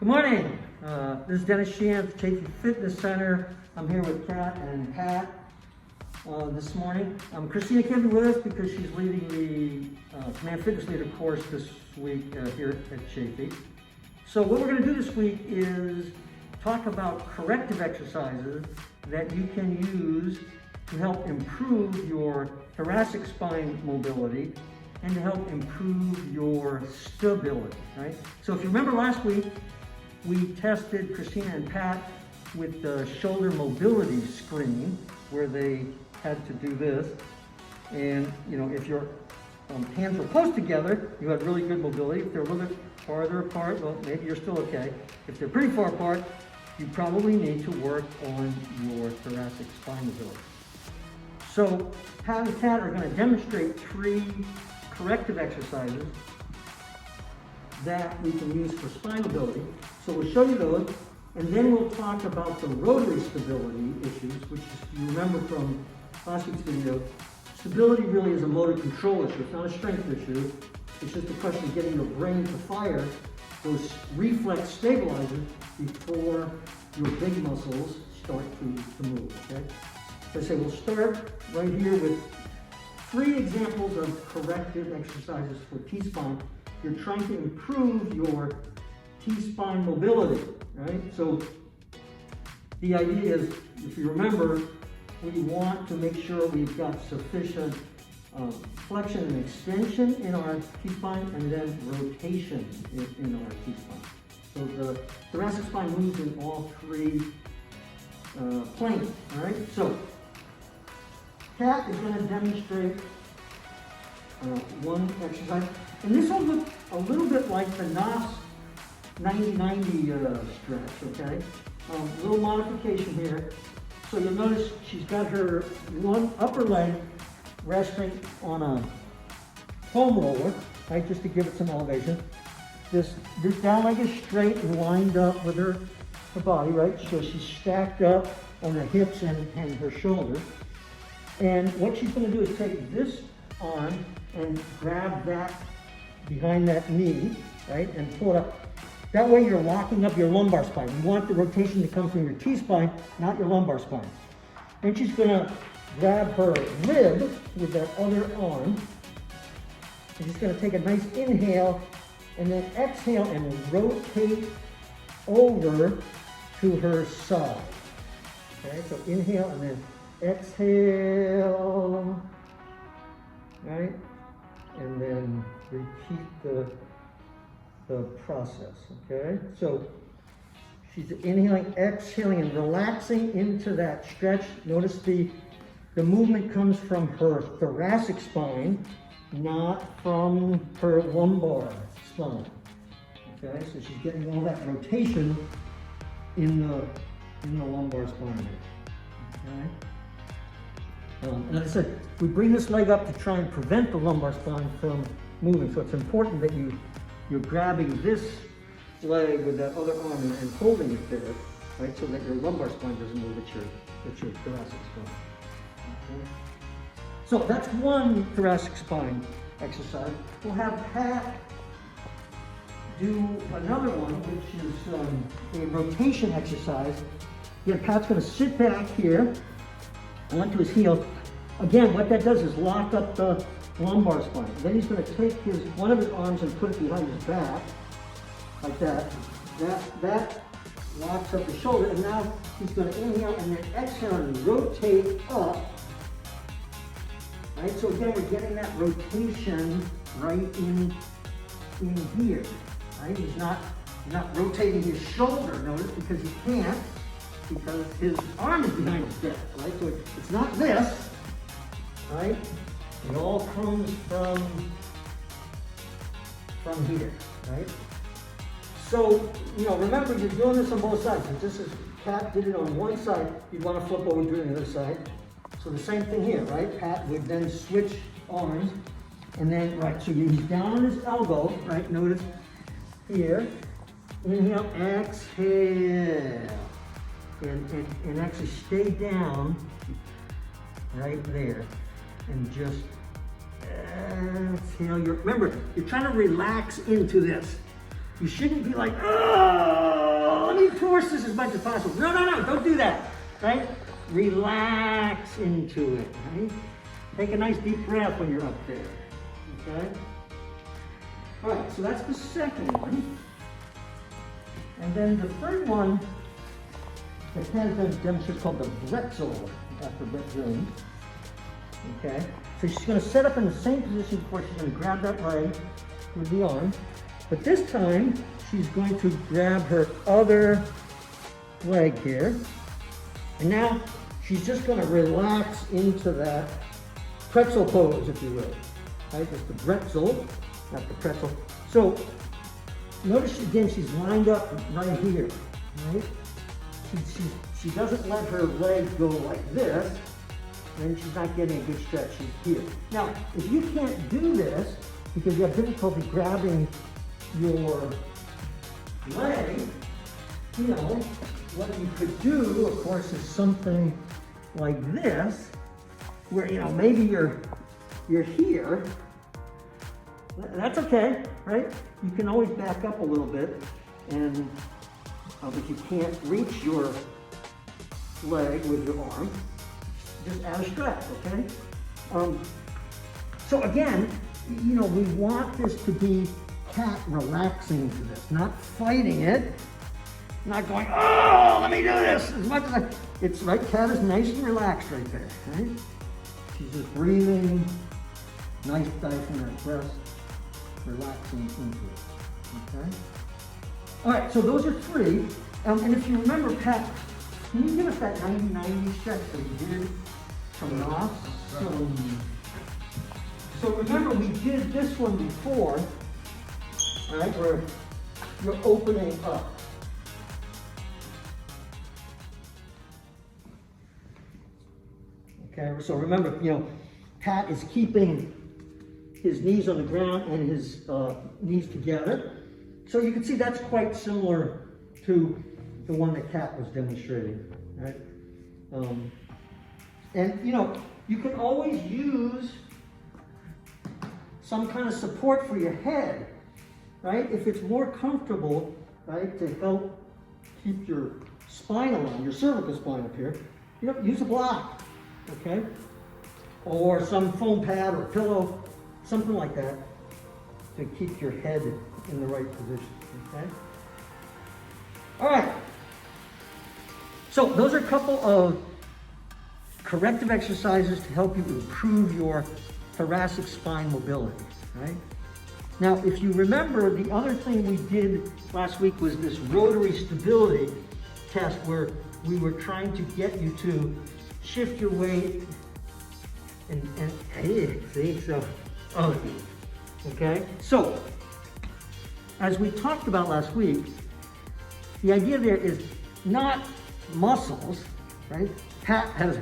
Good morning. This is Dennis Sheehan at Chafee Fitness Center. I'm here with Kat and Pat this morning. Christina can't be with us because she's leading the Command Fitness Leader course this week here at Chafee. So what we're going to do this week is talk about corrective exercises that you can use to help improve your thoracic spine mobility and to help improve your stability, right? So if you remember last week, we tested Christina and Pat with the shoulder mobility screen where they had to do this. And you know, if your hands were close together, you had really good mobility. If they're a little bit farther apart, well, maybe you're still okay. If they're pretty far apart, you probably need to work on your thoracic spine mobility. So Pat and Kat are going to demonstrate 3 corrective exercises that we can use for spine mobility. So we'll show you those, and then we'll talk about the rotary stability issues, which is, you remember from last week's video, stability really is a motor control issue. It's not a strength issue. It's just a question of getting your brain to fire those reflex stabilizers before your big muscles start to move, okay? So I say we'll start right here with 3 examples of corrective exercises for T-spine. You're trying to improve your T-spine mobility, right? So the idea is, if you remember, we want to make sure we've got sufficient flexion and extension in our T-spine and then rotation in our T-spine. So the thoracic spine moves in all 3 planes, all right? So Kat is going to demonstrate one exercise, and this will look a little bit like the NOS 90-90 stretch, okay? Little modification here. So you'll notice she's got her one upper leg resting on a foam roller, right, just to give it some elevation. This down leg is straight and lined up with her body, right? So she's stacked up on her hips and her shoulders. And what she's going to do is take this arm and grab that behind that knee, right, and pull it up. That way you're locking up your lumbar spine. You want the rotation to come from your T-spine, not your lumbar spine. And she's going to grab her rib with that other arm. And she's going to take a nice inhale and then exhale and rotate over to her side. Okay, so inhale and then exhale, right? And then repeat the process, okay? So she's inhaling, exhaling, and relaxing into that stretch. Notice the movement comes from her thoracic spine, not from her lumbar spine, okay? So she's getting all that rotation in the lumbar spine, okay? And as I said, we bring this leg up to try and prevent the lumbar spine from moving. So it's important that you're grabbing this leg with that other arm and holding it there, right, so that your lumbar spine doesn't move at your thoracic spine. Okay. So that's one thoracic spine exercise. We'll have Pat do another one, which is a rotation exercise. Again, Pat's going to sit back here onto his heel. Again, what that does is lock up the lumbar spine. Then he's going to take one of his arms and put it behind his back, like that. That locks up the shoulder, and now he's going to inhale and then exhale and rotate up. Right? So again, we're getting that rotation right in here. Right? He's not rotating his shoulder, notice, because he can't, because his arm is behind his back, right? So it's not this, right? It all comes from here, right? So, you know, remember, you're doing this on both sides. If this is, Pat did it on one side, you'd want to flip over and do it on the other side. So the same thing here, right? Pat would then switch arms, and then, right, so he's down on his elbow, right? Notice here, inhale, exhale. And actually stay down right there and just exhale. Remember, you're trying to relax into this. You shouldn't be like, oh, force this as much as possible. No, don't do that, right? Relax into it, right? Take a nice deep breath when you're up there, okay? All right, so that's the second one. And then the third one, the Canada demonstration is called the Bretzel, after Brett Jones. Okay, so she's going to set up in the same position before she's going to grab that leg with the arm. But this time, she's going to grab her other leg here. And now, she's just going to relax into that pretzel pose, if you will. Right, it's the Bretzel, not the pretzel. So, notice again, she's lined up right here, right? She doesn't let her leg go like this, and she's not getting a good stretch. She's here. Now, if you can't do this because you have difficulty grabbing your leg, you know, what you could do, of course, is something like this, where, you know, maybe you're here. That's okay, right? You can always back up a little bit, and if you can't reach your leg with your arm, just add a strap, okay? So again, you know, we want this to be cat relaxing into this, not fighting it, not going, oh, let me do this as much as it's right. Cat is nice and relaxed right there, right? She's just breathing, nice diaphragmatic breath, relaxing into it, okay? All right, so those are three. And if you remember, Pat, can you give us that 90-90 stretch that we did from off? So remember, we did this one before, all right, where you're opening up. Okay, so remember, you know, Pat is keeping his knees on the ground and his knees together. So you can see that's quite similar to the one that Kat was demonstrating, right? And you know, you can always use some kind of support for your head, right? If it's more comfortable, right, to help keep your spine along, your cervical spine up here, you know, use a block, okay? Or some foam pad or pillow, something like that, to keep your head in the right position, okay? All right. So those are a couple of corrective exercises to help you improve your thoracic spine mobility, right? Now, if you remember, the other thing we did last week was this rotary stability test where we were trying to get you to shift your weight and hey, see, so, okay? So, as we talked about last week, the idea there is not muscles, right? Pat has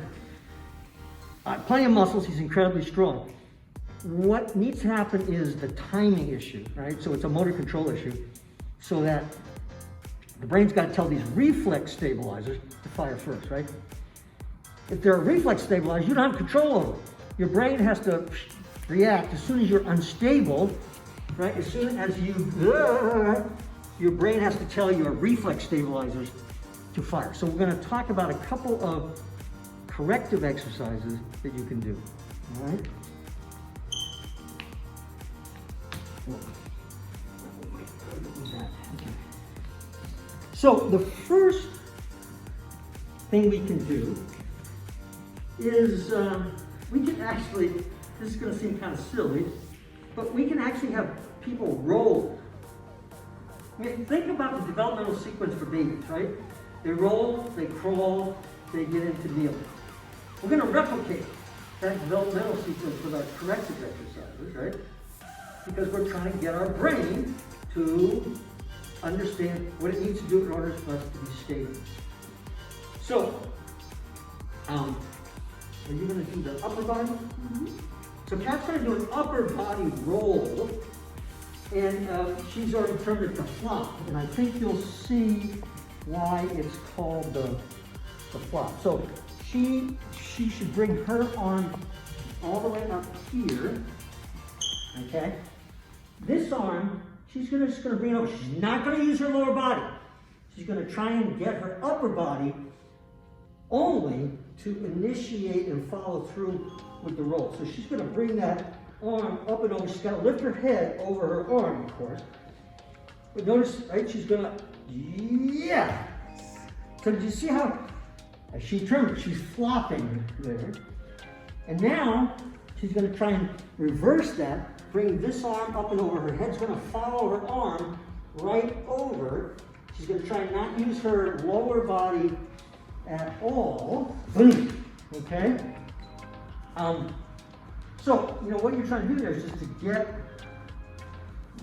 plenty of muscles, he's incredibly strong. What needs to happen is the timing issue, right? So it's a motor control issue, so that the brain's got to tell these reflex stabilizers to fire first, right? If they're a reflex stabilizer, you don't have control over it. Your brain has to react as soon as you're unstable, right? As soon as your brain has to tell your reflex stabilizers to fire. So we're going to talk about a couple of corrective exercises that you can do, all right? So the first thing we can do is we can actually, this is going to seem kind of silly, but we can actually have people roll. I mean, think about the developmental sequence for babies, right? They roll, they crawl, they get into kneel. We're going to replicate that developmental sequence with our corrective exercises, right? Because we're trying to get our brain to understand what it needs to do in order for us to be stable. So, are you going to do the upper body? Mm-hmm. So Kat's going to do an upper body roll, and she's already termed it the flop, and I think you'll see why it's called the flop. So she should bring her arm all the way up here, okay? This arm, she's just going to bring it over. She's not going to use her lower body. she's going to try and get her upper body only to initiate and follow through with the roll. So she's going to bring that arm up and over. She's got to lift her head over her arm, of course. But notice, right, she's going to, yeah. So do you see how, as she turns, she's flopping there. And now, she's going to try and reverse that, bring this arm up and over. Her head's going to follow her arm right over. She's going to try and not use her lower body at all. Okay? So, you know, what you're trying to do there is just to get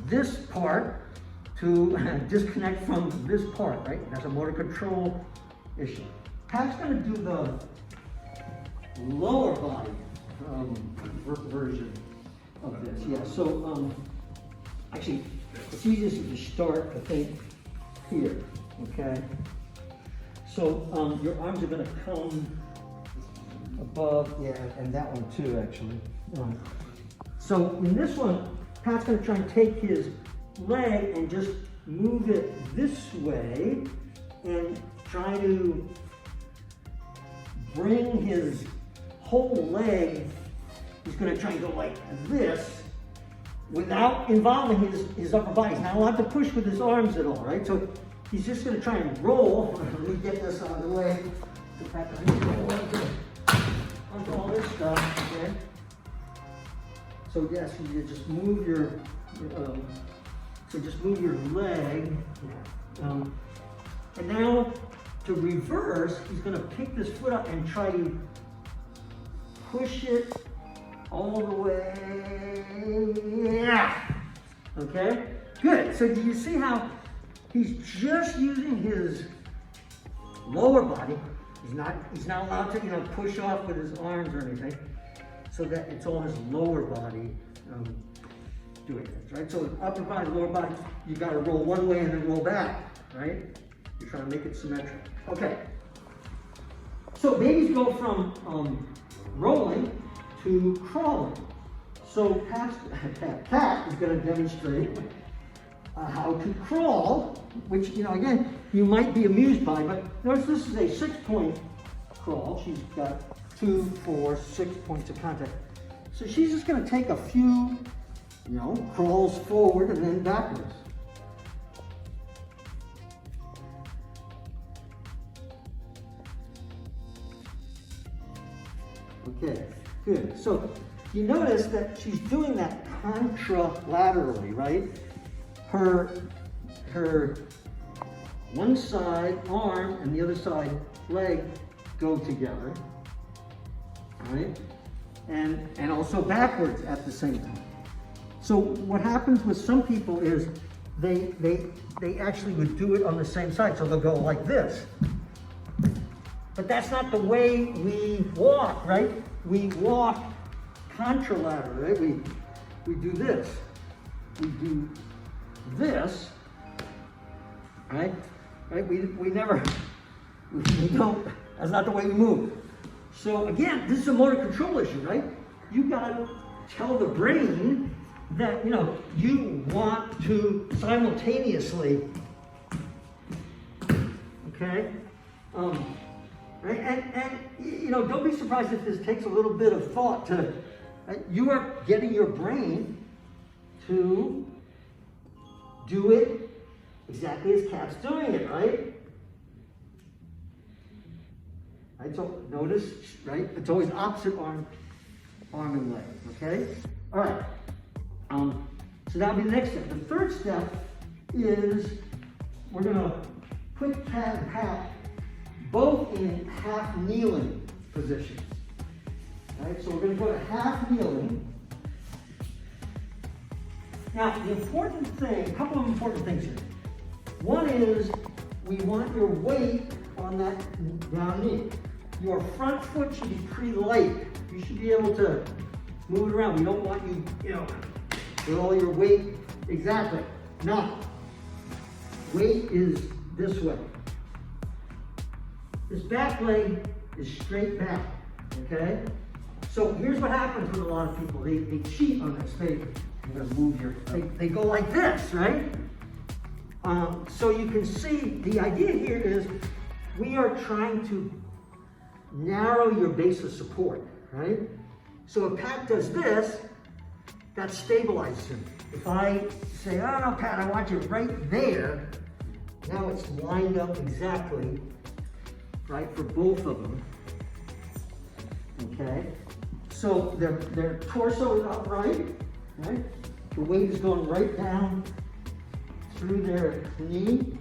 this part to disconnect from this part, right? That's a motor control issue. Pat's going to do the lower body version of this. Yeah, so actually, it's easiest if you start, I think, here, okay? So your arms are going to come above, yeah, and that one too, actually. So in this one, Pat's going to try and take his leg and just move it this way and try to bring his whole leg. He's going to try and go like this without involving his upper body. He's not allowed to push with his arms at all, right? So he's just going to try and roll. Let me get this out of the way. Onto all this stuff, okay? So yes, you just move your, just move your leg. And now to reverse, he's going to pick this foot up and try to push it all the way. Yeah. Okay? Good. So do you see how he's just using his lower body? He's not allowed to, you know, push off with his arms or anything. So that it's all his lower body doing things, right? So upper body, lower body, you got to roll one way and then roll back, right? You're trying to make it symmetric. Okay. So babies go from rolling to crawling. So Pat is going to demonstrate how to crawl, which, you know, again, you might be amused by, but notice this is a 6-point crawl. She's got 2, 4, 6 points of contact. So she's just going to take a few, you know, crawls forward and then backwards. Okay, good. So you notice that she's doing that contralaterally, right? Her one side arm and the other side leg go together, right? And also backwards at the same time. So what happens with some people is they actually would do it on the same side, so they'll go like this. But that's not the way we walk, right? We walk contralateral, right? We do this. We do this, right? Right? We never, we don't, that's not the way we move. So again, this is a motor control issue, right? You gotta tell the brain that, you know, you want to simultaneously, okay? Right? And you know, don't be surprised if this takes a little bit of thought to, you are getting your brain to do it exactly as Kat's doing it, right? Right, so notice, right? It's always opposite arm and leg, okay? All right. So that'll be the next step. The third step is we're gonna put Kat and Pat both in half kneeling positions. Right? So we're going to go to half kneeling. Now, the important thing, a couple of important things here. One is we want your weight on that down knee. Your front foot should be pretty light. You should be able to move it around. We don't want you, you know, with all your weight. Exactly. Now, weight is this way. This back leg is straight back, okay? So here's what happens with a lot of people. They cheat on this. I'm gonna move here. They go like this, right? So you can see the idea here is we are trying to narrow your base of support, right? So if Pat does this, that stabilizes him. If I say, oh no, Pat, I want you right there, now it's lined up exactly, right, for both of them. Okay? So their torso is upright, right? The weight is going right down through their knee.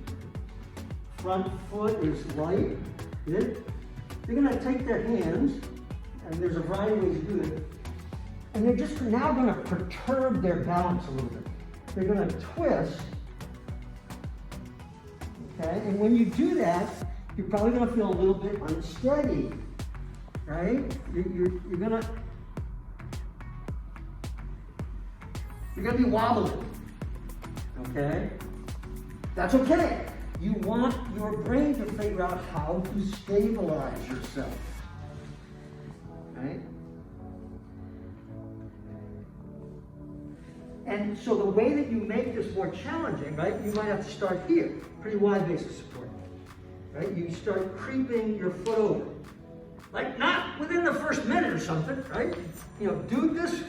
Front foot is light. Good. They're going to take their hands, and there's a variety of ways to do it, and they're just now going to perturb their balance a little bit. They're going to twist. Okay? And when you do that, you're probably going to feel a little bit unsteady, right? You're going to be wobbling, okay? That's okay. You want your brain to figure out how to stabilize yourself, right? And so the way that you make this more challenging, right, you might have to start here, pretty wide base of support, right? You start creeping your foot over. Like not within the first minute or something, right? You know, do this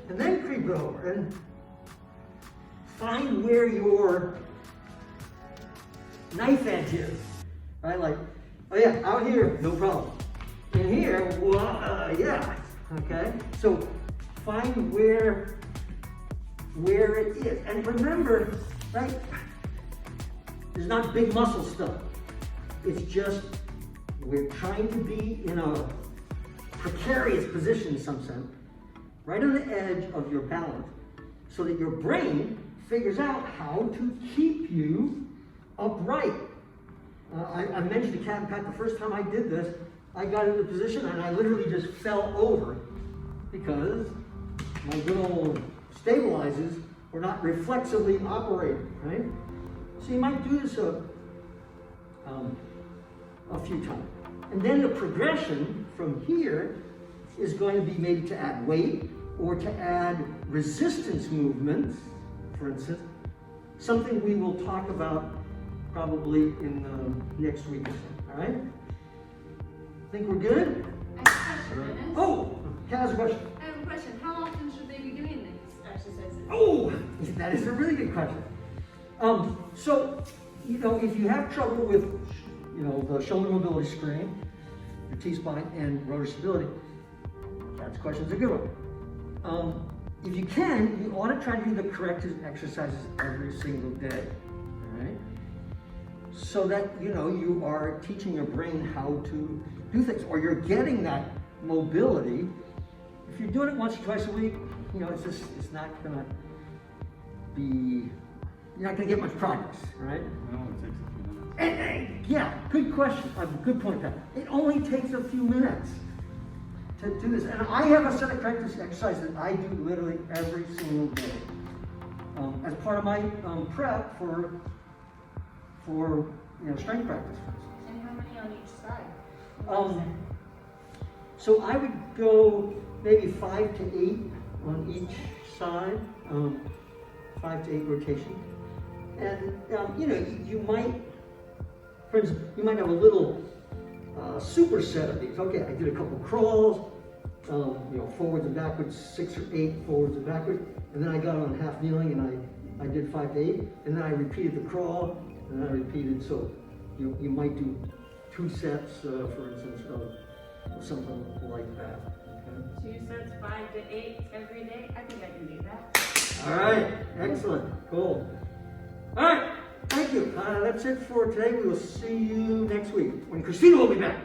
and then creep it over and find where your knife edge is, right? Like, oh yeah, out here, no problem. In here, well, yeah, okay? So find where it is. And remember, right, there's not big muscle stuff. It's just, we're trying to be in a precarious position in some sense, right on the edge of your balance, so that your brain figures out how to keep you upright. I mentioned to Cat and Pat the first time I did this, I got into the position and I literally just fell over because my good old stabilizers were not reflexively operating, right? So you might do this a few times. And then the progression from here is going to be maybe to add weight or to add resistance movements, for instance, something we will talk about probably in the next week or so, all right? Think we're good? I have a question, Dennis. Oh, Kat has a question. I have a question. How often should they be doing these exercises? Oh, that is a really good question. So, you know, if you have trouble with, you know, the shoulder mobility screen, your T-spine, and rotor stability, Kat's question's a good one. If you can, you ought to try to do the corrective exercises every single day, all right? So that, you know, you are teaching your brain how to do things, or you're getting that mobility. If you're doing it once or twice a week, you know, it's not gonna be, you're not gonna get much progress, right? No, it takes a few minutes. And, yeah, good question, good point, Pat. It only takes a few minutes to do this. And I have a set of corrective exercises that I do literally every single day as part of my prep for you know, strength practice. And how many on each side? So I would go maybe 5 to 8 on each side, 5 to 8 rotations. And you know, you might, for instance, you might have a little superset of these. Okay, I did a couple crawls, you know, forwards and backwards, 6 or 8 forwards and backwards, and then I got on half kneeling and I did 5 to 8, and then I repeated the crawl, and then I repeated. So you might do 2 sets, for instance, of something like that. Okay? 2 sets, 5 to 8 every day. I think I can do that. All right, excellent, cool. All right, thank you. That's it for today. We will see you next week when Christina will be back.